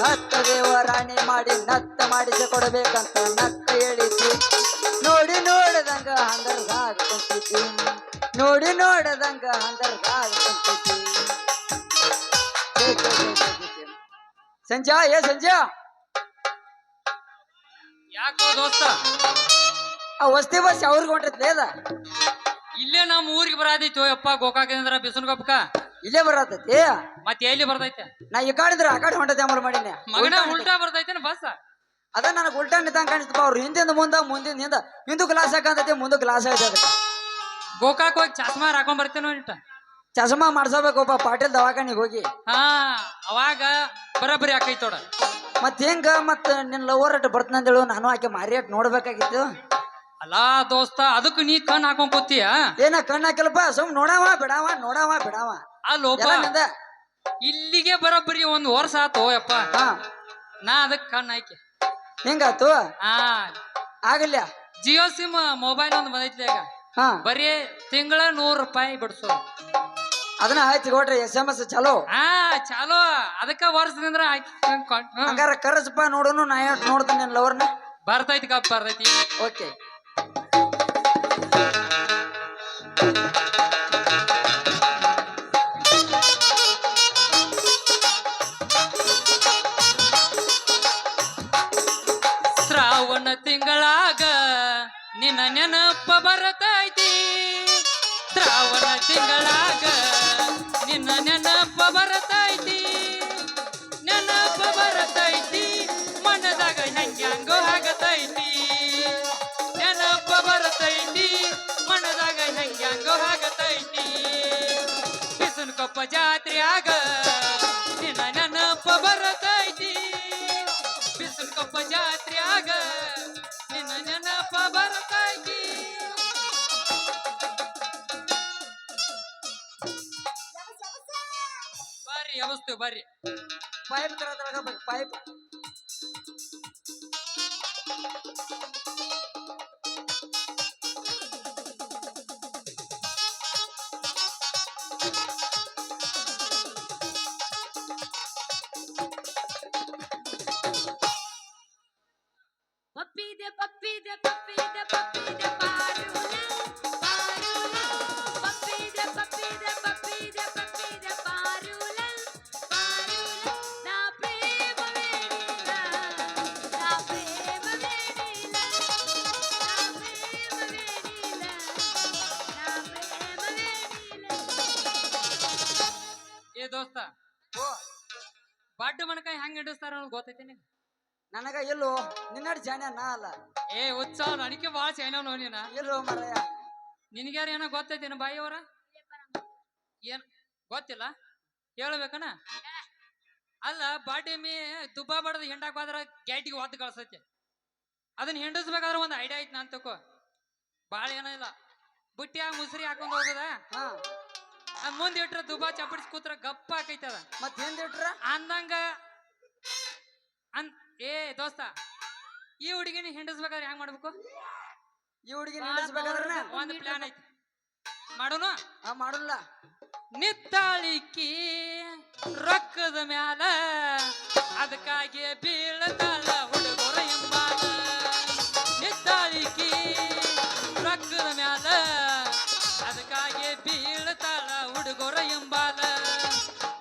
ಹತ್ತ ದೇವರಾಣಿ ಮಾಡಿ ನತ್ತ ಮಾಡಿಸಿ ಕೊಡಬೇಕಂತ ನಕ್ಕ ಹೇಳಿದ್ವಿ. ನೋಡಿ ನೋಡದಂಗ ಹಂದರ್ಗಾಗ ಕುಂತಿದ್ವಿ, ನೋಡಿ ನೋಡದಂಗ ಹಂದರ್ಗಾಗ ಕುಂತಿದ್ವಿ. ಸಂಜಾ ಸಂಜಾ ಯಾಕೋ ದೋಸ್ತ ಆ ವಸ್ತಿ ಬಸ್ ಅವ್ರಿಗೆ ಹೊಂಟೈತ್ಲೇ ಅದ. ಇಲ್ಲೇ ನಮ್ಮ ಊರಿಗೆ ಬರಾದೈತಿ ಯಪ್ಪ ಗೋಕಾಕದಿಂದ ಬಿಸನ್ಗೊಪ್ಪಕ. ಇಲ್ಲೇ ಬರತೈತಿ ಮತ್ತೆ ಎಲ್ಲಿ ಬರ್ತೈತೆ? ನಾ ಈ ಕಾಡಿದ್ರೆ ಆ ಕಡೆ ಹೊಂಟೈತೆ ಅಮಲ್ ಮಾಡೀನಿ. ಮಗನ ಉಲ್ಟಾ ಬರ್ತೈತೆ ಬಸ್. ಅದ ನನಗೆ ಉಲ್ಟಾ ನಿಂತಂಗ ಕಾಣಿಸ್ತಪ್ಪ. ಅವ್ರು ಹಿಂದಿಂದ ಮುಂದ ಮುಂದಿನ ಹಿಂದ ಹಿಂದೂ ಗ್ಲಾಸ್ ಹಾಕಂತೈತಿ, ಮುಂದೆ ಗ್ಲಾಸ್ ಐತೆ. ಅದಕ್ಕೆ ಗೋಕಾಕ್ ಹೋಗಿ ಚಸ್ಮಾ ಹಾಕೊಂಡ್ ಬರ್ತೇನೋ ಇಟ್ಟ ಚಸ್ಮಾ ಮಾಡ್ಸಬೇಕಪ್ಪ ಪಾಟೀಲ್ ದವಾಖಾನಿಗೆ ಹೋಗಿ. ಹಾ ಅವಾಗ ಬರಬರಿ ಆಕೈತೋಡ. ಮತ್ ಹೆಂಗ ಮತ್ ನಿನ್ ಲವರ್ ಅಟ್ ಬರ್ತನಂದೇಳು, ನಾನು ಆಕೆ ಮಾರಿ ಅಟ್ ನೋಡ್ಬೇಕಾಗಿತ್ತು. ಅಲ್ಲಾ ದೋಸ್ತ ಅದಕ್ಕೆ ನೀ ಕಣ್ ಹಾಕೊಂಡ್ ಕೂತೀಯ? ಏನ ಕಣ್ಣ ಹಾಕಲ್ಪ, ಸುಮ್ ನೋಡಾವ ಬಿಡಾವ ನೋಡಾವ ಬಿಡಾವ. ಅಲ್ಲೋಪ ಇಲ್ಲಿಗೆ ಬರಬರಿ ಒಂದ್ ವರ್ಷ ಆತು ಯಪ್ಪ. ನಾ ಅದಕ್ ಕಣ್ ಹಾಕಿ ಹಿಂಗಾತು. ಹಾ ಆಗಲ್ಯ ಜಿಯೋ ಸಿಮ್ ಮೊಬೈಲ್ ಒಂದ್ ಬಂದೈತಿ ಈಗ. ಬರೀ ತಿಂಗಳ ₹100 ಬಿಡ್ಸೋದು. ಅದನ್ನ ಆಯ್ತು ಕೊಟ್ರಿ SMS ಚಲೋ. ಹಾ ಚಾಲೋ ಅದಕ್ಕ ವರ್ಷದಿಂದ ಹಂಗಾರ ಕರಸಪ್ಪ ನೋಡೋನು. ನಾ ನೋಡ್ತೀನಿ ನಿನ್ ಲವರ್ನ. ಬರ್ತೈತಿ ಕಪ್ ಬರ್ತೈತಿ. ಓಕೆ ಶ್ರಾವಣ ತಿಂಗಳಾಗ ನಿನ್ನ ನೆನಪ ಬರತೈತಿ. ಶ್ರಾವಣ ತಿಂಗಳಾಗ ನಿನ್ನ ನೆನಪ ಬರತೈತಿ. ನೆನಪ ಬರತೈತಿ ಮನದಾಗ ಹೆಂಗ್ಯಾಂಗೋ ಆಗತೈತಿ. ನೆನಪ ಬರತೈತಿ ಮನದಾಗ ಹೆಂಗ್ಯಾಂಗೋ ಆಗತೈತಿ. ಬಿಸನ್ಕೊಪ್ಪ ಜಾತ್ರೆಯಾಗ ನಿನ್ನ ನೆನಪ ಬರತೈತಿ. ಬಿಸನ್ಕೊಪ್ಪ ಜಾತ್ರೆಯಾಗ ನಿನ್ನ ನೆನಪ ಬರತೈತಿ. ಬರ್ರಿ ಅವಸ್ತು ಬರ್ರಿ. ಪೈಪ್ ತರ ಪೈಪ್ ಪಪ್ಪಿದೆ ಪಪ್ಪಿದೆ ಪಪ್ಪಿದೆ ಪಪ್ಪಿದೆ ಪಾರುಲೆ ಪಾರುಲೆ. ಪಪ್ಪಿದೆ ಪಪ್ಪಿದೆ ಪಪ್ಪಿದೆ ಪಪ್ಪಿದೆ ಪಾರುಲೆ ಪಾರುಲೆ. ನಾ ಪ್ರೇಮ ಬೇಡಿಲ್ಲ, ನಾ ಪ್ರೇಮ ಬೇಡಿಲ್ಲ, ನಾ ಪ್ರೇಮ ಬೇಡಿಲ್ಲ, ನಾ ಪ್ರೇಮ ಬೇಡಿಲ್ಲ. ಏ ದೋಸ್ತ ಬಡ್ಡ ಮಣಕಾಯಿ ಹೆಂಗ್ ಹಿಡಿಸ್ತಾರ ಗೊತ್ತೈತಿ ನಿಂಗೆ? ನನಗ ಎಲ್ಲೋ ನಿನ್ನಡ್ ಜಾನ ನಾ ಅಲ್ಲ. ಏ ಉತ್ಸಾಹ ನನಗೆ ಬಾಳ ಚೈನವ್ ನೋಡಿನ. ಎಲ್ಲೋ ಮರಯ ನಿನ್ಗ್ಯಾರ ಏನೋ ಗೊತ್ತೈತೇನ ಬಾಯಿ ಅವರ? ಏನ್ ಗೊತ್ತಿಲ್ಲ ಹೇಳ್ಬೇಕನ? ಅಲ್ಲ ಬಾಡಿ ದುಬ್ಬಾ ಬಡದ ಹಿಂಡಾಕ್ ಹೋದ್ರ ಗ್ಯಾಟಿಗೆ ಒದ್ದು ಕಳ್ಸೈತಿ. ಅದನ್ನ ಹಿಂಡಿಸ್ಬೇಕಾದ್ರೆ ಒಂದ್ ಐಡಿಯಾ ಐತಿ ನಾನು ತಕೋ. ಬಾಳ ಏನಿಲ್ಲ, ಬುಟ್ಟಿಯಾಗ ಮುಸ್ರಿ ಹಾಕೊಂಡ್ ಹೋಗದ. ಮುಂದ್ ಇಟ್ರ ದುಬ್ಬಾ ಚಪ್ಪಡಿಸಿ ಕೂತ್ರ ಗಪ್ಪ ಹಾಕೈತದ. ಮತ್ ಹಿಂದ್ ಇಟ್ರ ಅಂದಂಗ ಏ ದೋಸ್ತ ಈ ಹುಡುಗಿನ ಹಿಂಡಿಸ್ಬೇಕಾದ್ರೆ ಹೆಂಗ್ ಮಾಡ್ಬೇಕು? ಈ ಹುಡುಗಿ ನಿಲ್ಲಿಸ್ಬೇಕಾದ್ರೆ ಒಂದ್ ಪ್ಲಾನ್ ಐತಿ, ಮಾಡೋನು? ಮಾಡಲ್ಲ. ನಿತ್ತಾಳಿಕಿ ರೊಕ್ಕದ ಮ್ಯಾಲ ಅದಕ್ಕಾಗಿ ಬೀಳತಾಳ ಹುಡುಗರ ಎಂಬಾಲ. ನಿತ್ತಾಳಿಕಿ ರೊಕ್ಕದ ಮ್ಯಾಲ ಅದಕ್ಕಾಗಿ ಬೀಳತಾಳ ಹುಡುಗರ ಎಂಬಾಲ.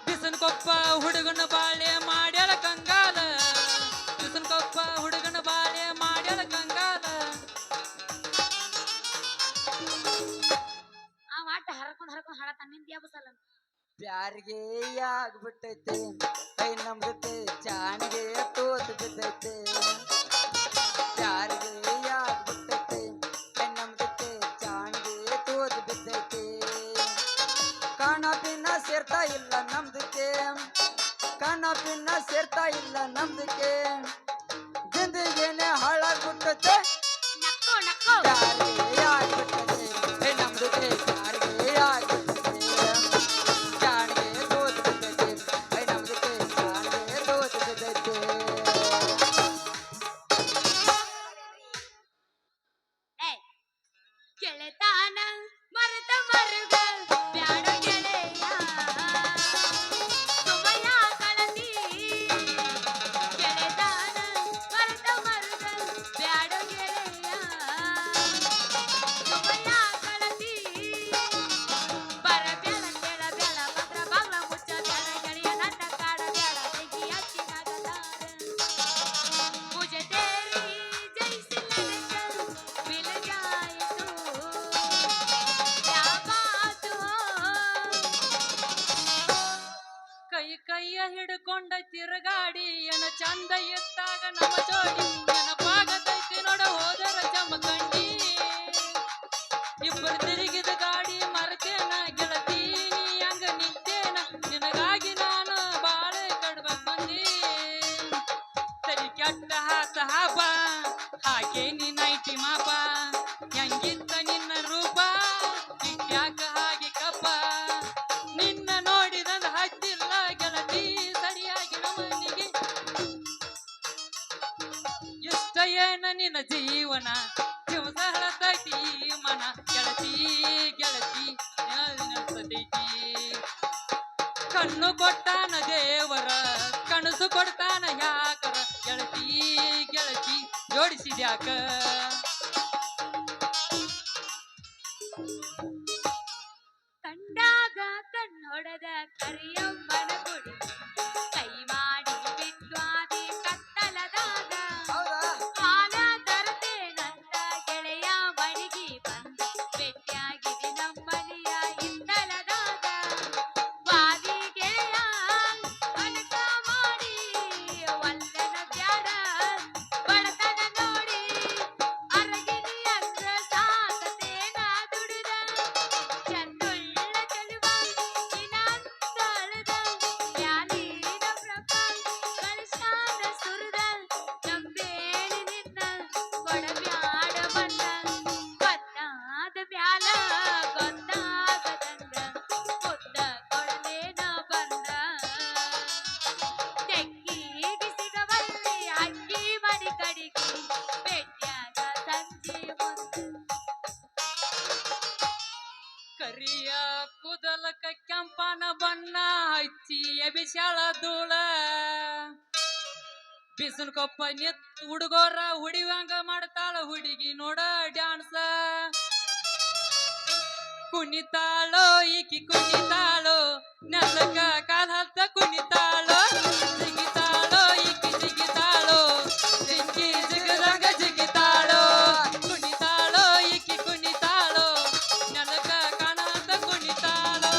ಬಿಸನ್ಕೊಪ್ಪ ಹುಡುಗನ ಬಾಳೆ ಮಾಡ್ಯಾಳ ಕಂಗಾಲ. ಬಿಸನ್ಕೊಪ್ಪ ಹುಡುಗನ ಬಾಳೆ ಮಾಡ್ಯಾಳ ಕಂಗಾಲ. ಆ ಆಟ ಹರ್ಕೊಂಡ್ ಹರ್ಕೊಂಡ್ ಹಾಡತ ನಿಂದ ಬಸಲ್ಲ. ಪ್ಯಾರಿಗೆ ಆಗ್ಬಿಟ್ಟೈತೆ ಕೈ ನಮ್ದೈತೆ ಜಾಣಿಗೆ ತೋತ್ ಬಿದ್ದೈತೆ. ಪ್ಯಾರಿಗೆ ಆಗ್ಬಿಟ್ಟೈತೆ ಕೈ ನಮ್ದೈತೆ ಜಾಣಿಗೆ ತೋತ್ ಬಿದ್ದೈತೆ. ಕಾಣ ಪಿನ್ನ ಸೇರ್ತಾ ಇಲ್ಲ ನಮ್ದಕ್ಕೆ, ಕಾಣ ಪಿನ್ನ ಸೇರ್ತಾ ಇಲ್ಲ ನಮ್ದಕ್ಕೆ. ಜಿಂದಗೇನೆ ಹಾಳಾಗ್ಬಿಟ್ಟೈತೆ. ನಕ್ಕೋ ನಕ್ಕೋ ಪ್ಯಾರಿಗೆ ಆಗ್ಬಿಟ್ಟೈತೆ ಕೈ ನಮ್ದಕ್ಕೆ ಪ್ಯಾರಿಗೆ ಆಗ್ಬಿಟ್ಟೈತೆ. ಜಾಣಿಗೆ ತೋತ್ ಬಿದ್ದೈತೆ ಕೈ ನಮ್ದಕ್ಕೆ ಜಾಣಿಗೆ ತೋತ್ ಬಿದ್ದೈತೆ. ಗೆಳೆತಾನ ಮರೆತ ಮರುಗ ಬ್ಯಾಡ ಗೆಳೆಯ ಸುಮಯ ಕಳತಿ ಗಾಡಿ ಏನ ಚಂದ ಇದ್ದಾಗ ನಮ್ಮ ಜೋಡಿ ನೆನಪಾಗತೈತಿ ನೋಡ ಹೋದರ ಜಮಖಂಡಿ ಇಬ್ಬರು ತಿರುಗಿದ ಗಾಡಿ ಮರತೇನ ಗೆಳತಿ ನೀ ಹಂಗ ನಿಂತೇನ ನಿನಗಾಗಿ ನಾನು ಬಾಳ ಕಡ್ಬೇಕ್ ಬಂದಿ ತಲಿ ಕೆಟ್ಟ ಹಾತ ಹಾಪ ಹಾಗೆ ನೀ ನೈಟಿ ಮಾಪ ಹೆಂಗಿತ್ತ ನಿನ್ನ ರೂಪ ಯಾಕ ಹಾಗೆ ಕಪ್ಪ ನಿನ್ನ ನೋಡಿದಂದ ಹತ್ತಿಲ್ಲ ಗೆಳತಿ ಸರಿಯಾಗಿ ನಮನಿಗೆ ಇಷ್ಟ ಏನ ನಿನ್ನ ಜೀವನ ದಿವಸ ಹಳತೈತಿ ಮನ ಗೆಳತಿ ಗೆಳತಿ ನಡೆಸತೈತಿ ಕಣ್ಣು ಕೊಟ್ಟಾನ ದೇವರ ಕನಸು ಕೊಡ್ತಾನ ಯಾಕರ ಗೆಳತಿ ಗೆಳತಿ ಜೋಡಿಸಿದ್ಯಾಕ ಕಂಡಾಗ ಕಣ್ಣೊಡೆದ ಕರಿಯಮ್ಮನ ಗುಡಿ ಕೈ ಮಾಡಿ ಬಿಟ್ವಾದಿ ಕತ್ತಲದಾಗ ಹೌದಾ ಹಾಲ ತರತೇನಂತ ಗೆಳೆಯ ಮಣಿಗಿ ಬಂದ ಭೇಟಿಯಾಗಿದೆ ನಮ್ಮಲಿಯ ಇಂದಲದಾಗ ವಾದಿ ಗೆಳೆಯ ಅನಕ ಮಾಡಿ ಒಲ್ಲನ ಬ್ಯಾಡ ಬಡತನ ನೋಡಿ ಅರಗಿನಿ ಅಂದ್ರ ಸಾಕತೇನ ದುಡಿದ ಚಂದುಳ್ಳ ಚೆಲುವ ನಿನ್ನಂತ ಅಳದ ಮ್ಯಾಲಿನ ಪ್ರಭ ಕಳಶಾನ ಸುರದ ನಂಬೇಡಿ ನಿನ್ನ ಕೊಡಬ್ಯಾಡ ಬಂದ ಗೊತ್ತಾದ ಮ್ಯಾಲ ಗೊತ್ತಾಗದಂಗ ಮುದ್ದ ಕೊಡಲೇನ ಬಂದ ತೆಕ್ಕಿಗೆ ಸಿಗವಲ್ಲಿ ಅಕ್ಕಿ ಮಡಿ ಕಡಿಗೆ ಭೇಟಿಯಾದ ಸಂಜೆ ಮುಂದೆ ಕರಿಯ ಕೂದಲಕ ಕೆಂಪನ ಬಣ್ಣ ಹಚ್ಚಿ ಎಬಿಸ್ಯಾಳ ಧೂಳ ಬಿಸಿಲು ಕೊಪ್ಪ ನಿತ್ ಹುಡುಗೋರ ಹುಡಿವಂಗ ಮಾಡ್ತಾಳ ಹುಡುಗಿ ನೋಡ ಡ್ಯಾನ್ಸ ಕುಣಿತಾಳೋ ಈಕಿ ಕುಣಿತಾಳೋ ನೆಲಕ ಕಾಲ ಹತ್ತ ಕುಣಿತಾಳೋ ಜಿಗಿತಾಳೋ ಈಕಿ ಜಿಗಿತಾಳೋ ಜಿಂಗಿ ಜಿಗದಂಗ ಜಿಗಿತಾಳೋ ಕುಣಿತಾಳೋ ಈಕಿ ಕುಣಿತಾಳೋ ನೆಲಕ ಕಾಲ ಹತ್ತ ಕುಣಿತಾಳೋ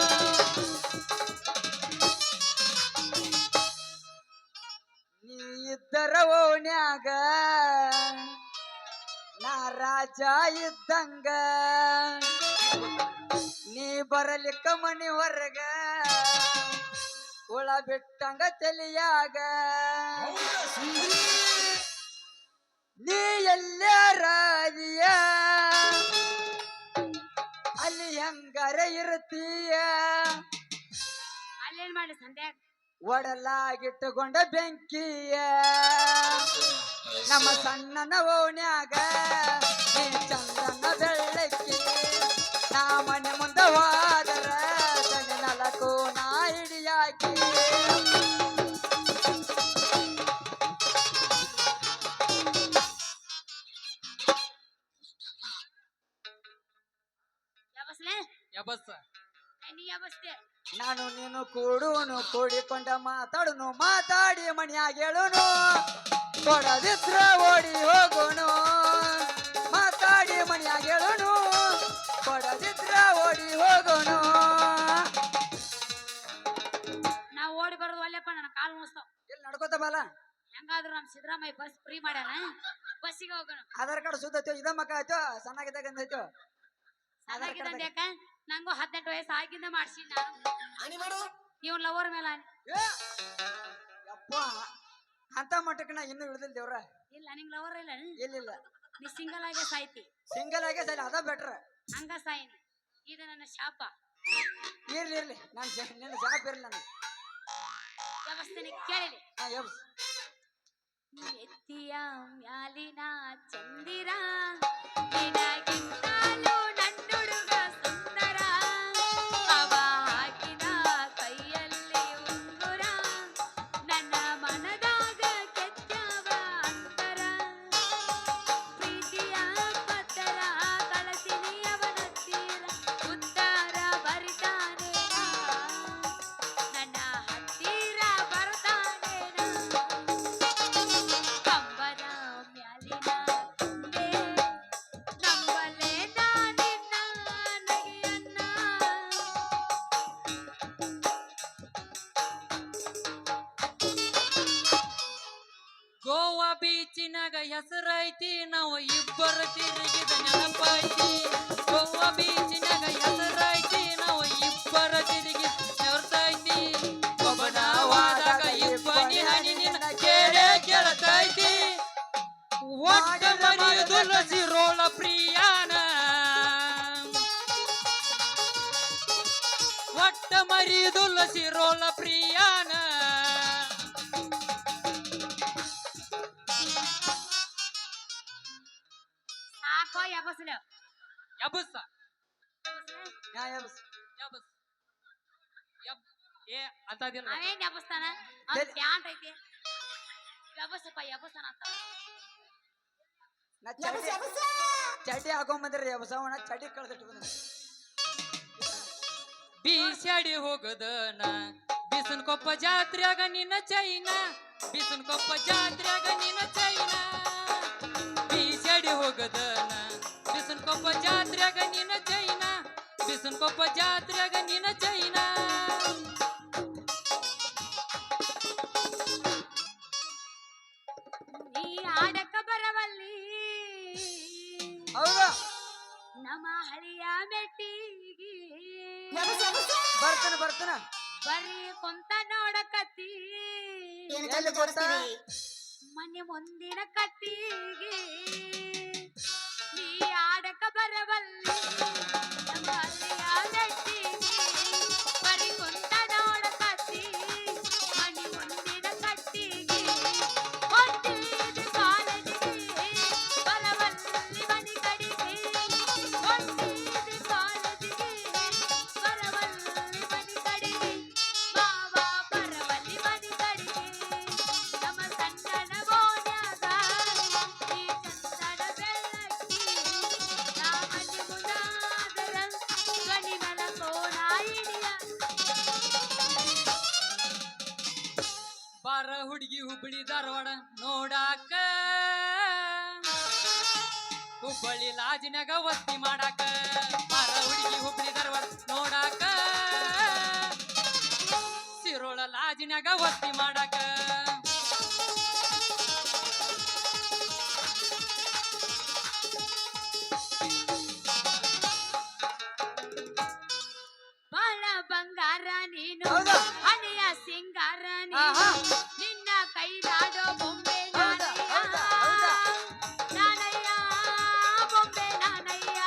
ನೀ ಇದ್ದರ ಓಣ್ಯಾಗ ನಾ ರಾಜ ಇದ್ದಂಗ ನೀ ಬರಲಿಕ್ಕ ಮನಿ ಹೊರಗ ಹುಳ ಬಿಟ್ಟಂಗ ತಲಿಯಾಗ ನೀ ಎಲ್ಲಾರದಿಯ ಅಲ್ಲಿ ಹೆಂಗಾರ ಇರ್ತೀಯ ಅಲ್ಲೇನ್ ಮಾಡಿ ಸಂಧ್ಯಾಗ ಒಡಲಾಗಿಟ್ಟುಕೊಂಡ ಬೆಂಕಿಯ ನಮ್ಮ ಸಣ್ಣನ ಓಣ್ಯಾಗ ನೀ ಚಂದನ ಬೆಳ್ಳಕ್ಕಿ ನಾ ಮನೆ ಮುಂದೆ ಹೋದರ ತನಿ ನಲಕು ನಾ ಹಿಡಿಯಾಕಿ ಯಾವಸ್ಲೆ ಯಬಸ್ಸ ನೀ ಯಾವಸ್ತೆ ನಾನು ನೀನು ಕೂಡುನು ಕೂಡಿಕೊಂಡ ಮಾತಾಡುನು ಮಾತಾಡಿ ಮನ್ಯಾಗ ಹೇಳುನು ಕೊಡದಿದ್ರ ಓಡಿ ಹೋಗುನು ಮಾತಾಡಿ ಮನ್ಯಾಗ ಹೇಳುನು ಕೊಡದಿದ್ರ ಓಡಿ ಹೋಗುನು ನಾವ್ ಓಡಿ ಬರೋದು ಒಲ್ಲೆಪ್ಪ ನನ್ನ ಕಾಲು ಮುಸ್ತಾವ್ ಇಲ್ಲಿ ನಡ್ಕೋತ ಬಾಲ ಹೆಂಗಾದ್ರು ನಮ್ ಸಿದ್ದರಾಮಯ್ಯ ಬಸ್ ಫ್ರೀ ಮಾಡ್ಯಾನ ಬಸ್ಸಿಗೆ ಹೋಗೋಣ ಆಧಾರ್ ಕಾರ್ಡ್ ಸುದ್ದ ಐತೋ ಇದ ಮಕ್ಕ ಆಯ್ತು ಸಣ್ಣಾಗಿದ್ದಾಗ ಐತೋ ಆಧಾರ್ ಕಾರ್ಡ್ ಯಾಕ ನಂಗೂ 18 ವಯಸ್ಸು ಆಗಿಂದ ಮಾಡ್ಸಿ ನಾನು ಇವ್ ಲವರ್ ಮೇಲೆ ಆನಿ. ಯಪ್ಪ ಅಂತ ಮಟ್ಟಕ್ಕೆ ನಾ ಇನ್ನೂ ಇಳ್ದಿಲ್ಲ ದೇವ್ರ ಇಲ್ಲ ನಿಂಗ್ ಲವರ್ ಇಲ್ಲ ಇಲ್ಲಿಲ್ಲ ನೀ ಸಿಂಗಲ್ ಆಗೇ ಸಾಯ್ತಿ ಸಿಂಗಲ್ ಆಗಿ ಸರಿ ಅದ ಬೆಟ್ರ ಹಂಗ ಸಾಯಿನಿ ಇದು ನನ್ನ ಶಾಪ ಇರ್ಲಿ ಇರ್ಲಿ ನಾನು ನಿನ್ನ ಜಾಬ್ ಇರ್ಲಿ ನಾನು ವ್ಯವಸ್ಥೆ ಕೇಳಿಲಿ ಹಾ ಎಬ್ಸ್ ಎತ್ತಿಯ ಮ್ಯಾಲಿನ ಚಂದಿರ ನಿನಗಿಂತಲೂ ನನ್ನುಡುಗ ಸುಂದರ ಅವ ಹಾಕಿನ ಕೈಯಲ್ಲಿ ಉಂಗುರ ನನ್ನ ಮನದಾಗ ಕೆತ್ತವ ಅಂತರ ಪ್ರೀತಿಯ ಪತ್ತರ ಕಳಸಿನಿ ಅವನತ್ತೀರ ಉತ್ತರ ಬರಿತಾನೆ ನನ್ನ ಹತ್ತಿರ ಬರ್ತಾನೆ ಕಂಬದ ಮ್ಯಾಲಿನ ನಂಬಲೆ ಬೀಚಿನಾಗ ಹೆಸರೈತಿ ನಾವು ಇಬ್ಬರ ತಿರುಗಿದ ನೆನಪೈತಿ ಗೋವಾ ಬೀಚಿನಾಗ ಹೆಸರೈತಿ ನಾವು ಇಬ್ಬರ ತಿರುಗಿ ನೆನಪೈತಿ ಒಬ್ಬನವಾದಾಗ ಇಬ್ಬನಿ ಹನಿ ನಿನ್ನ ಕೇಳೇ ಕೇಳತೈತಿ ಒಟ್ಟ ಮರಿಯುವುದಿಲ್ಲ ಸಿರೋಳ ಪ್ರಿಯಾನ ಒಟ್ಟ ಮರಿಯುವುದಿಲ್ಲ ಸಿರೋಳ ಪ್ರಿಯಾನ ಸಾಕೋ ಯಬಸ್ಲು ಯಬಸ್ಸ ಯಾ ಯಬ್ಸ್. ಯಬಸ್ ಯಬ್ ಏ ಅಂತದಿಲ್ಲ ಅವೇನ್ ಯಬಸ್ತಾನ ಅವ್ನ್ ಪ್ಯಾಂಟ್ ಐತಿ ಯಬಸ್ಸಪ್ಪ ಯಬಸ್ತಾನ ಅಂತ ನಾ ಚಟಿ ಹಾಕೊಂಬಂದ್ರಿ ಯಬಸವಣ ಚಟಿ ಕಳ್ದಿಟ್ಟು ಬಂದ ಬೀಸ್ಯಾಡಿ ಹೋಗದನ ಬಿಸನ್ ಕೊಪ್ಪ ಜಾತ್ರೆಯಾಗ ನಿನ್ನ ಚೈನ ಬಿಸನ್ ಕೊಪ್ಪ ಜಾತ್ರೆಯಾಗ ನಿನ್ನ ಚೈನ ಬೀಸ್ಯಾಡಿ ಹೋಗದನ ಬಿಸನ್ ಕೊಪ್ಪ ಜಾತ್ರೆಯಾಗ ನಿನ್ನ ಚೈನ ಬಿಸನ್ ಕೊಪ್ಪ ಜಾತ್ರೆಯಾಗ ನಿನ್ನ ಚೈನ ನೀ ಆಡಕ ಬರವಲ್ಲಿ ಹೌದಾ ನಮ್ಮ ಹಳಿಯ ಮೆಟ್ಟಿಗಿ ಬರ್ತಾನ ಬರೀ ಕುಂತ ನೋಡಕತ್ತಿ ಎಲ್ಲಿ ಗೊತ್ತಾ ಮನೆ ಮುಂದಿನ ಕತ್ತಿಗೆ ನೀ ಆಡಕ ಬರವಲ್ಲಿ ನಮ್ಮ ಹಳಿಯ ಮೆಟ್ಟಿಗಿ ಬರೀ ಕುಂತ ನೋಡಕತ್ತಿ ಮನೆ ಮುಂದಿನ ಕತ್ತಿಗೆ ಹೊಂಟಿದ ಕಾಲೇಜಿಗೆ ಬರವಲ್ಲಿ ಮನೆ ಕಡೆಗೆ ಹೊಂಟಿದ ಕಾಲೇಜಿಗೆ ಬರವಲ್ಲಿ ಮನೆ ಕಡೆಗೆ ಮಾವ ಬರವಲ್ಲಿ ಮನೆ ಕಡೆಗೆ ನಮ್ಮ ಸಣ್ಣನ ಗೋನ್ಯಾಗ ಈ ಚಂದನ ಬೆಳಕಿ ನಾ ಮನೆ ಮುಂದಾದರ ಗಣಿನಲ ಕೋಣ ಹಿಡಿಯ ಬಾರ ಹುಡುಗಿ ಹುಬ್ಬಳ್ಳಿ ಧಾರವಾಡ ನೋಡಾಕ ಹುಬ್ಬಳ್ಳಿ ಲಾಜಿನಾಗ ವಸ್ತಿ ಮಾಡಾಕ ಬಾರ ಹುಡುಗಿ ಹುಬ್ಬಳ್ಳಿ ಧಾರವಾಡ ನೋಡಾಕ ಸಿರೋಳ ಲಾಜಿನಾಗ ವಸ್ತಿ ಮಾಡಾಕ ಬಾಳ ಬಂಗಾರ ನೀನು ಹೌದಾ? ಹಣೆಯ ಸಿಂಗಾರ ನೀನು ಆಹಾ. ನಿನ್ನ ಕೈಲಾಡೋ ಬೊಂಬೆ ಹೌದಾ, ಹೌದಾ, ಹೌದಾ. ನಾನಯ್ಯ ಬೊಂಬೆ ನಾನಯ್ಯ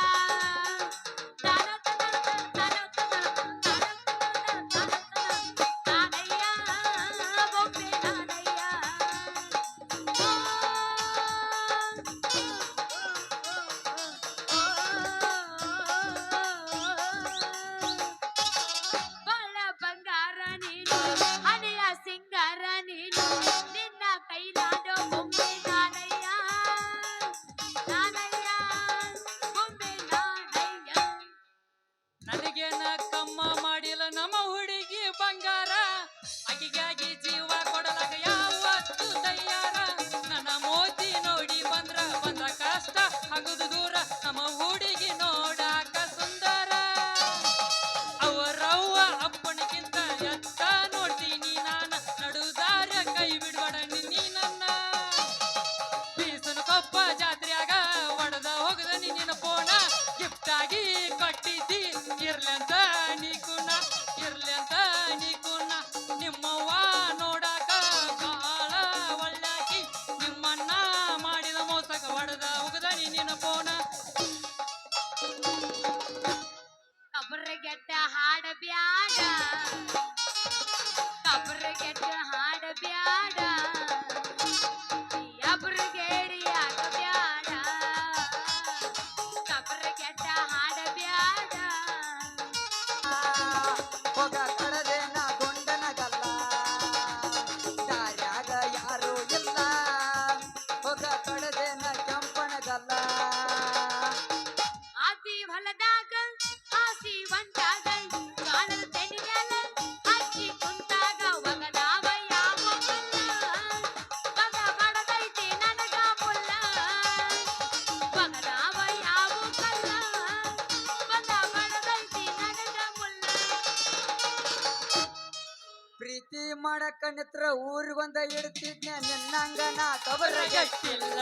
ನಾನಯ್ಯ ಬೊಂಬೆ ನಾನಯ್ಯ ನಿತ್ರ ಊರಿಗೊಂದ ಇಡ್ತಿದ್ನ ನಿನ್ನಂಗ ನಾ ಕಬರ ಗಟ್ಟಿಲ್ಲ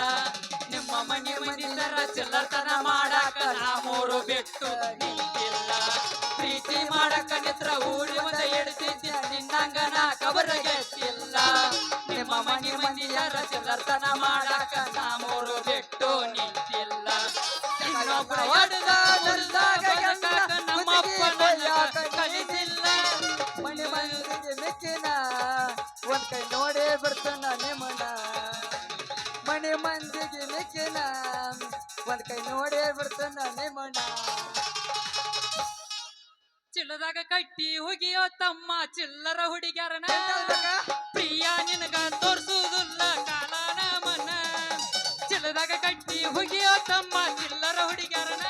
ನಿಮ್ಮ ಮನೆ ಮಂದಿ ತರ ಚಿಲ್ಲತನ ಮಾಡಾಕ ನಾ ಮೂರು ಬಿಟ್ಟು ನಿಂತಿಲ್ಲ ಪ್ರೀತಿ ಮಾಡಾಕ ನಿತ್ರ ಊರಿ ಒಂದ ಎಡ್ತಿದ್ದೆ ನಿನ್ನಂಗ ನಾ ಕಬರ ಗಟ್ಟಿಲ್ಲ ನಿಮ್ಮ ಮನೆ ಮಂದಿ ತರ ಚಿಲ್ಲತನ ಮಾಡಾಕ ನಾ ಮೂರು ಬಿಟ್ಟು ನಿಂತಿಲ್ಲ ಇನ್ನೊಬ್ಬ ಹೊಡೆದ ಮುರಿದಾಗ ಗೆಲ್ಲಾಕ ನಮ್ಮಪ್ಪ ನನಗ ಕಲಿಸಿಲ್ಲ ಮನೆ ಮಂದಿಗೆ ಮಿಕ್ಕಿನ ಒಂದ್ ಕೈ ನೋಡೇ ಬರ್ತಾನ ನಿಮ್ಮನ ಮನೆ ಮಂದಿಗೆ ಮಿಕ್ಕಿನ ಒಂದ್ ಕೈ ನೋಡೇ ಬರ್ತಾನ ನಿಮ್ಮನ ಚಿಲ್ಲದಾಗ ಕಟ್ಟಿ ಹೋಗಿಯೋ ತಮ್ಮ ಚಿಲ್ಲರ ಹುಡುಗ್ಯಾರನ ಪ್ರಿಯ ನಿನಗ ತೋರ್ಸುವುದಿಲ್ಲ ಕಾಲಾನ ಮನ ಚಿಲ್ಲದಾಗ ಕಟ್ಟಿ ಹೋಗಿಯೋ ತಮ್ಮ ಚಿಲ್ಲರ ಹುಡುಗ್ಯಾರನ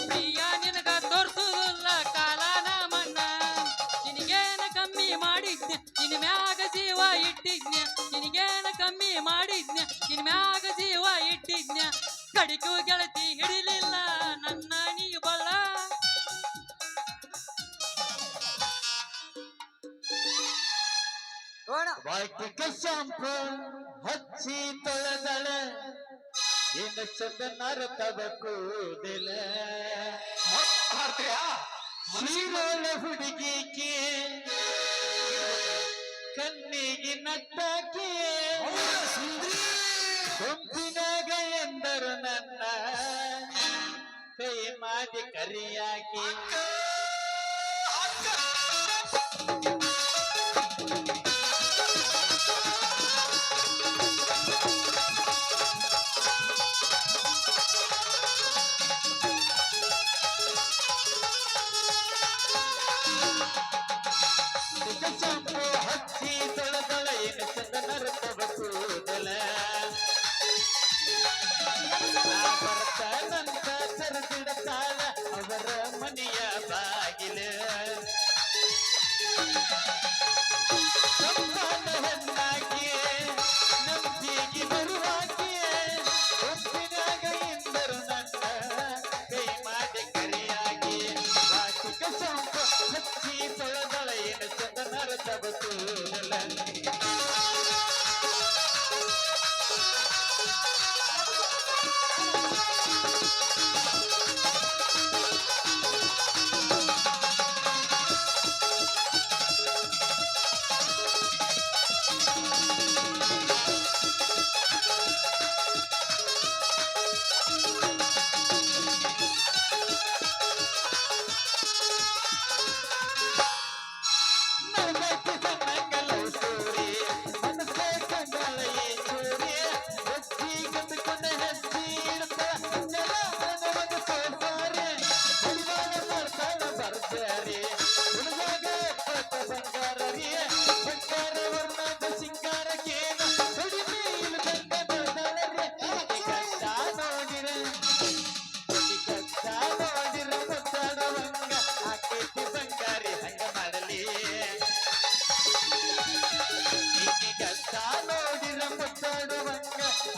ಪ್ರಿಯ ನಿನಗ ತೋರ್ಸುವುದಿಲ್ಲ ಕಾಲಾನ ಮನ ನಿನಗೇನ ಕಮ್ಮಿ ಮಾಡಿದ್ನೆ ನಿನ್ ಮ್ಯಾಗ ಜೀವ ಇಟ್ಟಿದ್ನೆ ನಿನಗೇನ ಕಮ್ಮಿ ಮಾಡಿದ್ನೆ ನಿನ್ ಮ್ಯಾಗ ಜೀವ ಇಟ್ಟಿದ್ನೆ ಕಡಿಕು ಗೆಳತಿ ಹಿಡಿಲಿಲ್ಲ ನನ್ನ ನೀ ಬಲ್ಲ ವಾಟಿಕ ಶಾಂಪು ಹಚ್ಚಿ ತೊಳೆದಳ ಏನ ಚಂದ ನರತವ ಕೂದಲ ಶಿರೋಳ ಹುಡುಗಿಕೆ ಕಣ್ಣಿಗೆ ನಟ್ಟಾಕೆ ಗುಂಪಿನಾಗ ಎಂದರು ನನ್ನ ಕೈ ಮಾಡಿ ಕರಿಯಾಕೆ ಹಚ್ಚಿ ತೊಳೆದಳ ಏನು ಚಂದ ನರತವ ಕೂದಲ ಬರ್ತಾನಂತ ಸರದಿಡತಾಳ ಅವರ ಮನೆಯ ಬಾಗಿಲ ಸಂಬಂಧ ಹೆಣ್ಣಾಗಿ ನಂಬಿಗೆ ಬರುವಾಗೆ ಒಪ್ಪಿನಾಗ ಎಂದರು ನನ್ನ ಕೈ ಮಾಡಿ ಕರಿಯಾಗಿ ವಾಟಿಕ ಶಾಂಪು ಹಚ್ಚಿ ತೊಳೆದಳ ಏನು ಚಂದ ನರತವ ಕೂದಲ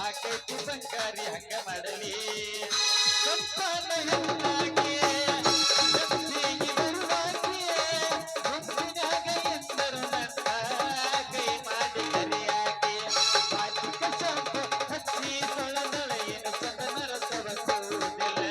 ಆಕೈತಿ ಬಂಗಾರಿ ಹಂಗ ಮಾಡಲಿ ಸಂಪಾನ ಹೆಣ್ಣಾಗಿ ನಂಬಿಗೆ ಬರುವಾಗೆ ಗುಂಪಿನಾಗ ಎಂದರು ನನ್ನ ಕೈ ಮಾಡಿ ಕರಿಯಾಗೆ ವಾಟಿಕ ಶಾಂಪು ಹಚ್ಚಿ ತೊಳೆದಳ ಏನು ಚಂದ ನರತವ ಕೂದಲ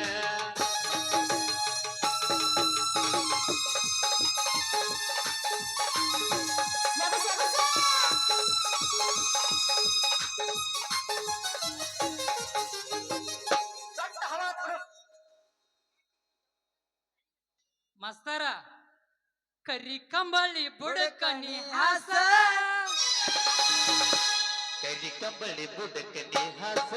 ಮಸ್ತರ ಕರಿ ಕಂಬಳಿ ಬುಡಕನಿ ಹಾಸ ಕರಿ ಕಂಬಳಿ ಬುಡಕನಿ ಹಾಸ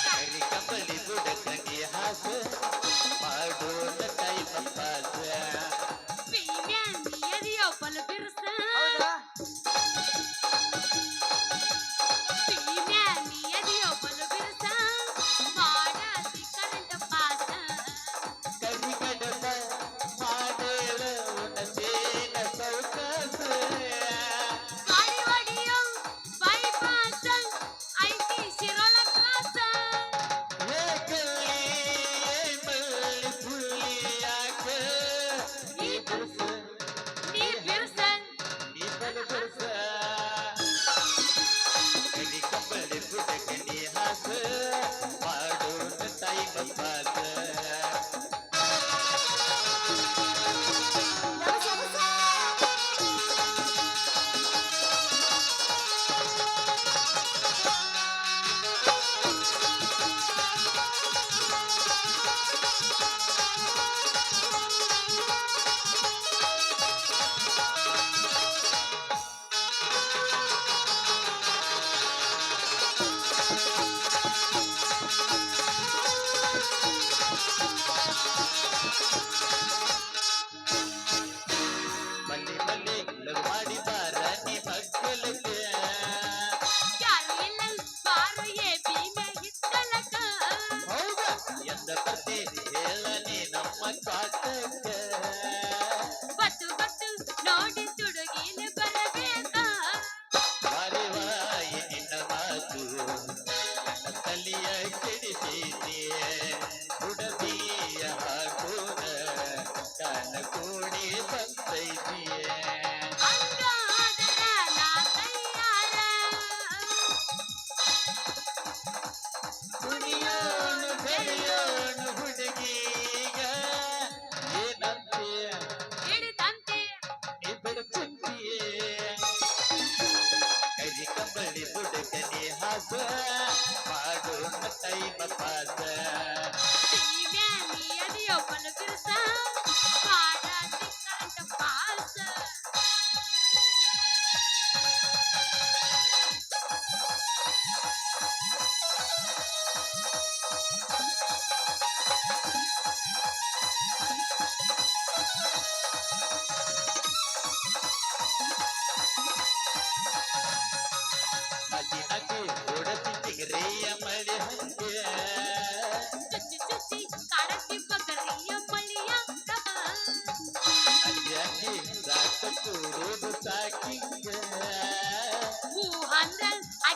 ಕರಿ ಕಂಬಳಿ ಬುಡಕನಿ ಹಾಸ ಮಾಡೋಣ ಟೈಮ್ ಪಾಸ ಬಲ ಬಿರ್ಸ ಹೌದಾ ಬಲ ಬಿರ್ಸ ಮಾಡಾತಿ ಕರೆಂಟ್ ಪಾಸ ಕರಿಗಡಲ ಮಾಡೇಳ ಉಣಸೇನ ಸೌಕಾಸ ಗಾಡಿ ಹೊಡಿಯೋ ಬೈಪಾಸ ಐತಿ ಶಿರೋಳ ಕ್ಲಾಸ ಹೇ ಕಲ್ಲಿ ಮಳ್ಳಿ ಪುಳ್ಳಿ ಯಾಕ ಈ ಬಿರ್ಸ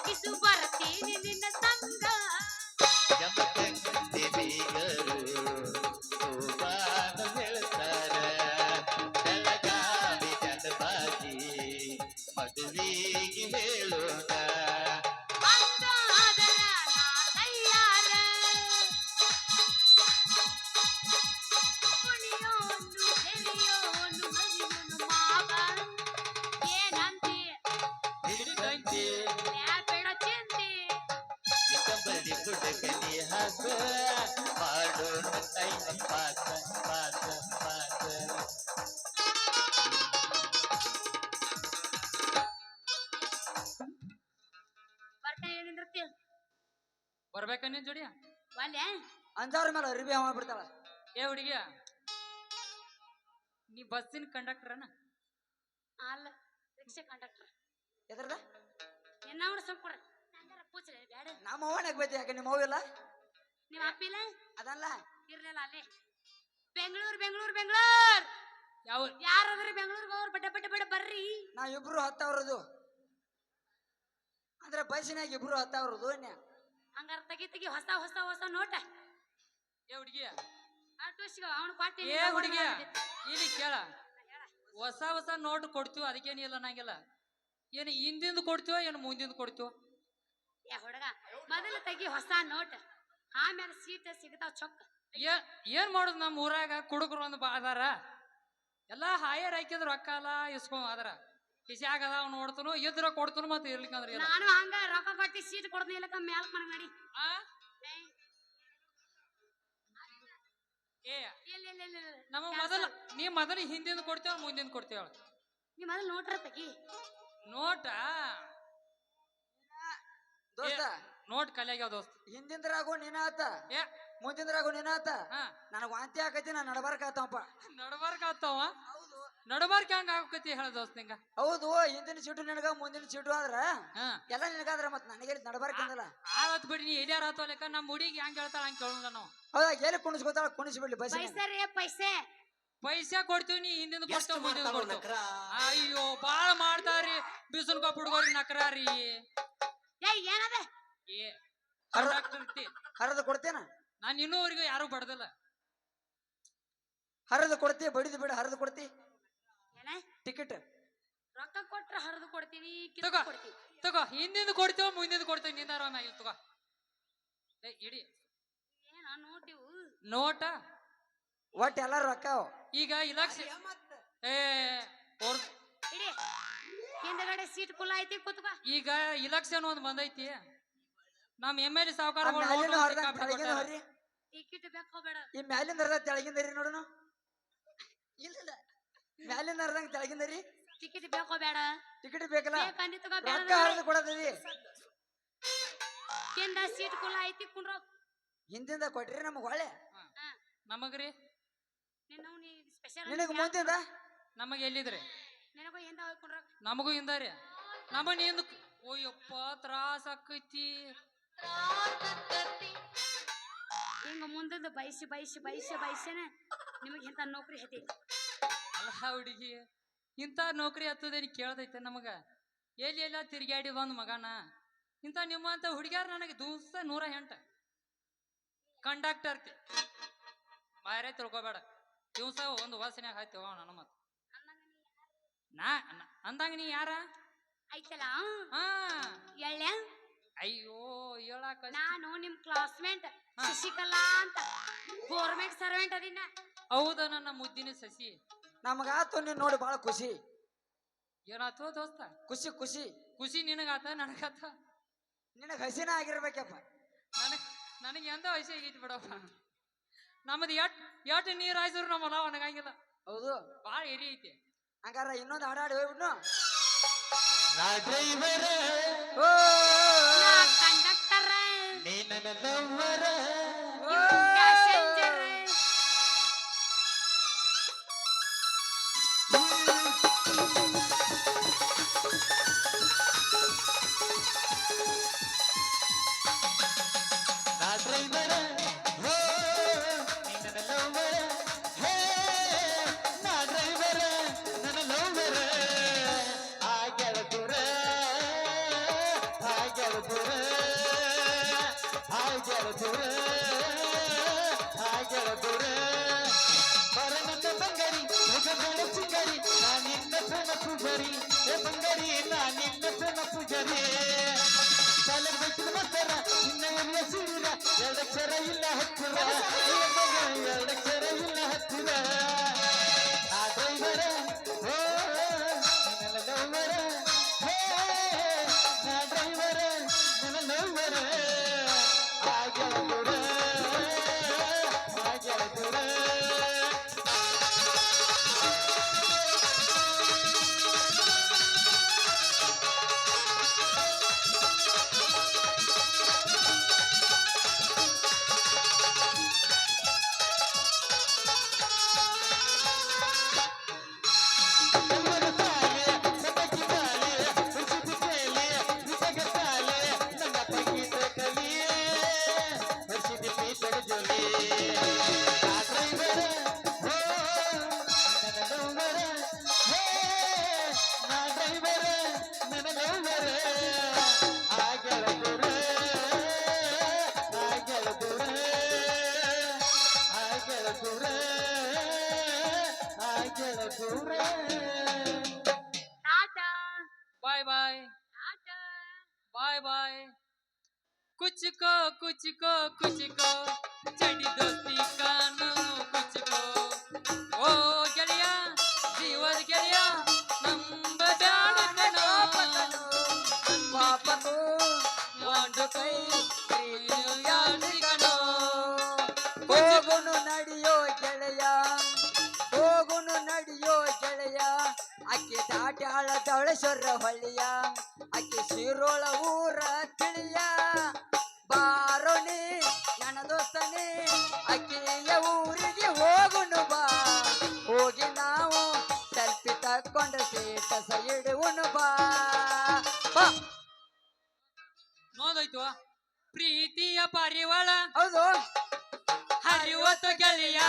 ಕಿಸು ಬರ್ತೀನಿ ನಿನ್ನ ಸಂಗ ಯಮಕಂಡೆ ಬೀಗರು ಸೋಬಾನ ಹೇಳ್ತಾರ ಬೆಳಗಾವಿ ಜನಬಾಗಿ ಮದುವೆಗೆ ಹೇಳೋಣ ಹಂಗಾದರ ನಾ ತಯ್ಯಾರ ಕುಣಿಯೋನು ಬೆರೆಯೋನು ಮರಿಯೋನು ಮಾವ ಏನಂತೆ ಹಿಡಿದಂತೆ ಬೇಡ ಚಿಂತೆ ಕಂಬಳಿ ಬುಡಕನಿ ಹಾಸ ಮಾಡೋಣ ಟೈಮ್ ಪಾಸ ಪಾಸ ಪಾಸ ಬರ್ತಾ ಏನಿಂದಿರ್ತಿ ಬರ್ಬೇಕ ನಿನ್ ಜೋಡಿ ಒಲ್ಲೆ ಅಂಜಾವ್ರ ಮೇಲೆ ಅರಿಬಿ ಮಾಡ್ಬಿಡ್ತಾಳ. ಏ ಹುಡುಗಿಯ ನೀ ಬಸ್ಸಿನ ಕಂಡಕ್ಟರ್ನ ಅಲ್ಲ ರಿಕ್ಷಾ ಕಂಡಕ್ಟರ್ ಎದ್ರದ ನಿನ್ನ ಅವ್ನ ಸಂಕೊಡ ನಂಗಾರ ಪೂಚ್ರೆ ಬೇಡ ನಮ್ಮ ಅವ್ವನಾಗ ಬೈತಿ ಯಾಕೆ ನಿಮ್ಮ ಅವ್ವಿಲ್ಲ ನಿಮ್ಮ ಅಪ್ಪಿಲ್ಲ ಅದಲ್ಲ ಇರ್ಲಿಲ್ಲ ಅಲ್ಲೇ ಬೆಂಗಳೂರು ಬೆಂಗಳೂರು ಬೆಂಗಳೂರು ಯಾವ ಯಾರಾದ್ರೂ ಬೆಂಗಳೂರಿಗೆ ಅವ್ರು ಬಡ್ಡ ಬಡ್ಡ ಬಡ್ಡ ಬರ್ರಿ ನಾವ್ ಇಬ್ರು ಹತ್ತವ್ರದು ಅಂದ್ರೆ ಬಸ್ಸಿನಾಗ ಇಬ್ರು ಹತ್ತವ್ರದು ಹಂಗಾರ ತೆಗಿ ತೆಗಿ ಹೊಸ ಹೊಸ ಹೊಸ ನೋಟ ಏ ಹುಡುಗಿಯ ಆಟೋಸ್ಗ ಅವನು ಕೊಟ್ಟಿ ಏ ಹುಡುಗಿಯ ಇಲ್ಲಿ ಕೇಳ ಹೊಸ ಹೊಸ ನೋಟ್ ಕೊಡ್ತೀವ ಅದಕ್ಕೇನಿಲ್ಲ ನಂಗಿಲ್ಲ ಏನು ಹಿಂದಿಂದ ಕೊಡ್ತೀವ ಏನು ಮುಂದಿಂದ ಕೊಡ್ತೀವ ಏ ಹುಡುಗ ಮೊದಲು ತೆಗಿ ಹೊಸ ನೋಟ್ ಆಮೇಲೆ ಸೀಟ್ ಸಿಗ್ತಾವ ಚೊಕ್ಕ ಏನ್ ಮಾಡೋದು ನಮ್ಮ ಊರಾಗ ಕುಡುಕರು ಒಂದು ಅದಾರ ಎಲ್ಲಾ ಹಾಯರ್ ಹಾಕಿದ್ರ ರೊಕ್ಕ ಎಲ್ಲ ಇಸ್ಕೊಂಡ್ ಅದಾರ ಕಿಸ್ಯಾಗ ಅದಾವ ನೋಡ್ತನು ಇದ್ರ ಕೊಡ್ತನು ಮತ್ತೆ ಇರ್ಲಿಕ್ಕಂದ್ರ ಇಲ್ಲ ನಾನು ಹಂಗ ರೊಕ್ಕ ಕೊಟ್ಟಿ ಸೀಟ್ ಕೊಡ್ತೀನಿ ಇಲ್ಲಕ ಮ್ಯಾಲ್ಕ್ ಮನೆ ನಡಿ ಆ? ಏ ಇಲ್ಲ ಇಲ್ಲ ಇಲ್ಲ ಇಲ್ಲ. ನಮ್ಮ ಮೊದಲು ನೀ ಮೊದಲು ಹಿಂದಿಂದ ಕೊಡ್ತೇವ ಮುಂದಿಂದ ಕೊಡ್ತೇವ ನೀ ಮೊದಲು ನೋಟ್ರ ತೆಗಿ ನೋಟ ದೋಸ್ತ ನೋಟ್ ಕಲಿಯಾಗ್ಯಾವ ದೋಸ್ತ ಹಿಂದಿಂದ್ರಾಗು ನೀನಾತ ಏ ಮುಂದಿಂದ್ರಾಗು ನೀನಾತ ಹಾ ನನಗ್ ವಾಂತಿ ಆಕೈತಿ ನಾ ನಡಬಾರ್ಕ ಆತವಪ್ಪ. ನಡಬಾರ್ಕ ಆತಾವ ಹೌದು ನಡಬಾರ್ಕ ಹಂಗ ಆಕತಿ ಹೇಳ ದೋಸ್ತ ನಿಂಗ ಹೌದು ಹಿಂದಿನ ಸೀಟು ನಿನಗ ಮುಂದಿನ ಸೀಟು ಆದ್ರ ಹಾ ಎಲ್ಲ ನಿನಗಾದ್ರ ಮತ್ ನನಗೆ ನಡಬಾರ್ಕಿಂದಲ್ಲ. ಆವತ್ ಬಿಡಿ ನೀ ಎಲ್ಯಾರ ಆತೋ ಲೆಕ್ಕ ನಮ್ಮ ಹುಡುಗಿ ಹೆಂಗ್ ಹೇಳ್ತಾಳ ಹಂಗ ಕೇಳಲ್ಲ ನಾವು ಹೌದಾ ಎಲ್ಲಿ ಕುಣಿಸ್ಕೊತಾಳ ಕುಣಿಸ್ಬಿಡ್ಲಿ ಬಸ್ ಪೈಸೆ ರೀ ಪೈಸೆ ಪೈಸಾ ಕೊಡ್ತೀವಿ ನೀ ಹಿಂದಿಂದ ಕೊಡ್ತೇವ ಮುಂದಿನ ಕೊಡ್ತೇವ ಅಯ್ಯೋ ಬಾಳ ಮಾಡ್ತಾರಿ ಬಿಸುನ್ ಕಪ್ ಹುಡುಗರಿ ನಕರಾರಿ ಏ ಏನದ ಏ ಕಂಡಕ್ಟರ್ ಹರಿದು ಕೊಡ್ತೇನ ನಾನ್ ಇನ್ನೂವರೆಗೂ ಯಾರು ಬಡ್ದಲ್ಲ ಹರಿದು ಕೊಡ್ತಿ ಬಡಿದು ಬಿಡ ಹರಿದು ಕೊಡ್ತಿ ಏನ ಟಿಕೆಟ್ ರೊಕ್ಕ ಕೊಟ್ರ ಹರಿದು ಕೊಡ್ತೀವಿ ತಗೋ. ಕಿತ್ತು ಕೊಡ್ತೀವಿ ತಗೋ ಹಿಂದಿಂದ ಕೊಡ್ತೇವ ಮುಂದಿಂದ ಕೊಡ್ತೇವ ನಿಂದ ಆರಾಮಾಗಿಲ್ಲ ತಗೋ ಏ ಇಡಿ ಏನ ನೋಟಿವು ನೋಟ ಒಟ್ಟು ಎಲ್ಲಾರು ರೊಕ್ಕ ಅವ. ಈಗ ಇಲೆಕ್ಷನ್ ಏ ಹೊರ್ದ್- ಇಡಿ ಹಿಂದಗಡೆ ಸೀಟ್ ಕುಲ್ಲ ಐತಿ ಕೂತ್ಕೋ ಈಗ ಇಲೆಕ್ಷನ್ ಒಂದ್ ಬಂದೈತಿ ನಮ್ ಎಮ್ ಎಲ್ ಎ ಆ ಸಾವುಕಾರಗಳು ಮ್ಯಾಲಿನ ಹರಿದ ತೆಳಗಿನ ಹರಿ ಟಿಕೆಟ್ ಬೇಕೋ ಬೇಡ ಈ ಮ್ಯಾಲಿಂದ ಹರಿದ ತೆಳಗಿಂದ ಹರಿ ನೋಡೋಣ. ಇಲ್ಲ ಮ್ಯಾಲಿಂದ ಹರಿದಂಗ ತೆಳಗಿಂದ ಹರಿ ಟಿಕೆಟ್ ಬೇಕೋ ಬೇಡ ಟಿಕೆಟ್ ಬೇಕಲ್ಲ ಬೇಕಂದಿ ತಗೋ ರೊಕ್ಕ ಬೇಡ ಹರಿದು ಕೊಡತದಿ. ಹಿಂದ ಸೀಟ್ ಕುಲ್ಲ ಐತಿ ಕುಂಡ್ರ ಹಿಂದಿಂದ ಕೊಟ್ರಿ ನಮಗ್ ಹೊಳೆ ನಮಗ್ರಿ ನಿನ್ನ ನೀ ಸ್ಪೆಷಲ್ ನಿನಗ ಮುಂದಿಂದ ನಮಗ್ ಎಲ್ಲಿದ್ರಿ ನಿನಗೂ ಹಿಂದ ಹೋಗಿ ಕುಂಡ್ರ ನಮಗೂ ಹಿಂದಾರಿ ನಮ್ಮ ನಿಂದ ಓಯಪ್ಪ ತ್ರಾಸ ಆಕೈತಿ ಹಿಂಗ ಮುಂದಿಂದ ಬಯಸಿ ಬಯಸಿ ಬಯಸಿ ಬಯಸಿನ ನಿಮಗೆ ಇಂಥ ನೌಕರಿ ಹತ್ತಿ ಅಲ್ಲ ಹುಡುಗಿ ಇಂಥ ನೌಕರಿ ಹತ್ತದೇನಿ ಕೇಳ್ದೈತೆ ನಮಗ ಎಲ್ಲಿ ಎಲ್ಲ ತಿರ್ಗ್ಯಾಡಿ ಬಂದ್ ಮಗನ ಇಂಥ ನಿಮ್ಮಂತ ಹುಡುಗ್ಯಾರ ನನಗೆ ದಿವಸ 108 ಕಂಡಕ್ಟರ್ ಬಾರೇ ತಿಳ್ಕೊಬೇಡ ದಿವಸ ಒಂದು ವಾಸನ್ಯಾಗ ಹಾಕ್ತೇವ ನನ್ನ ಮತ್ ಅಂದಂಗ ನೀ ಯಾರ ಐತಲ್ಲ ಹಾ ಎಳ್ಳೆ ಅಯ್ಯೋ ಹೇಳಾಕ ನಾನು ನಿಮ್ ಕ್ಲಾಸ್ಮೇಟ್ ಶಶಿಕಲಾ ಅಂತ ಗೋರ್ಮೆಂಟ್ ಸರ್ವೆಂಟ್ ಅದಿನ ಹೌದ ನನ್ನ ಮುದ್ದಿನ ಸಸಿ ನಮಗಾತು ನೀನ್ ನೋಡಿ ಬಾಳ ಖುಷಿ ಏನಾತು ದೋಸ್ತ ಖುಷಿ ಖುಷಿ ಖುಷಿ ನಿನಗಾತ ನನಗಾತ ನಿನಗ ಹಸಿನ ಆಗಿರ್ಬೇಕಪ್ಪ. ನನಗೆ ಎಂತ ವಯಸ್ಸು ಆಗೈತಿ ಬಿಡಪ್ಪ ನಮ್ಮದು ಎಟ್ ನೀರ್ ಹಾಯ್ಸಿದ್ರು ನಮ್ಮ ಹೊಲ ಒಣಗಂಗಿಲ್ಲ ಹೌದು ಬಾಳ ಎರಿ ಐತಿ ಹಂಗಾರ ಇನ್ನೊಂದು ಹಾಡಾಡಿ ಹೋಗ್ಬಿಡ್ನು. ನಾ ಡ್ರೈವರ ಓ ಕಂಡಕ್ಟರ್ ನೀ ನನ್ನ ಲವ್ವರ ಪ್ಯಾಸೆಂಜರ್ ನಾ ಡ್ರೈವರ ಹೋ ನೀ ನನ್ನ ಲವ್ವರ ಹೇ ನಾ ಡ್ರೈವರ ನನ್ನ ಲವ್ವರ ಆ ಗೆಳತುರ ಗೆಳತುರ ಹಾಯ್ ಗೆಳತುರ ಹಾಯ್ ಗೆಳತುರ ಬರ ನನ್ನ ಬಂಗಾರಿ ಮುಖಗಳ ಚಿಂಗಾರಿ ನಾನಿನ್ನ ಪ್ರೇಮ ಪೂಜಾರಿ ಏ ಬಂಗಾರಿ ನಾನಿನ್ನ ಪ್ರೇಮ ಪೂಜಾರಿ ಕಾಲದ ಬೈಕಿನ ಮಕ್ಕಳ ಇನ್ನ ಎಲ್ಲಿಯ ಸೀರ ಎರಡಕ್ಷರ ಇಲ್ಲ ಹತ್ತಿರ ಎರಡಕ್ಷರ ಇಲ್ಲ ಹತ್ತಿರ ಆ ಡ್ರೈವರ ಓ ನನ್ನ ಲವ್ವರ ಹೇ ನಾ ಡ್ರೈವರ ನನ್ನ ಲವ್ವರ ಆ ಗೆಳತುರ ಆ ಗೆಳತುರ ಟಾಟಾ ಬಾಯ್ ಬಾಯ್ ಟಾಟಾ ಬಾಯ್ ಬಾಯ್ ಕುಚ್ಕೋ ಕುಚ್ಕೋ ಕುಚ್ಕೋ ಚಡಿ ದೋಸ್ತಿ ಕಾನೂನು ಕುಚ್ಕೋ ಓ ಗೆಳೆಯ ಜೀವದ ಗೆಳೆಯ ನಂಬ ಬ್ಯಾಡ ಕಣೋ ಪಾಪಕೋ ಒಂದು ಕೈ ಯಾಡಿ ಕಣೋ ಹೋಗುನು ನಡಿಯೋ ಗೆಳೆಯ ಹೋಗುನು ನಡಿಯೋ ಗೆಳೆಯ ಅಕ್ಕಿ ದಾಟ್ಯಾಳ ದವಳೇಶ್ವರ ಹೊಳ್ಳಿಯ ಅಕ್ಕಿ ಶಿರೋಳ ಊರ ತಿಳಿಯ ಬಾರೋಣಿ ನನ್ನ ದೋಸ್ತನೇ ಅಕ್ಕಿಯ ಊರಿಗೆ ಹೋಗುನು ಬಾ ಹೋಗಿ ನಾವು ಸೆಲ್ಫಿ ತಕ್ಕೊಂಡು ಸ್ಟೇಟಸ್ ಇಡುವನು ಬಾ ಬಾ. ನೋದೋಯ್ತು ಪ್ರೀತಿಯ ಪಾರಿವಾಳ ಹೌದು ಹರಿವತ್ತು ಗೆಳೆಯ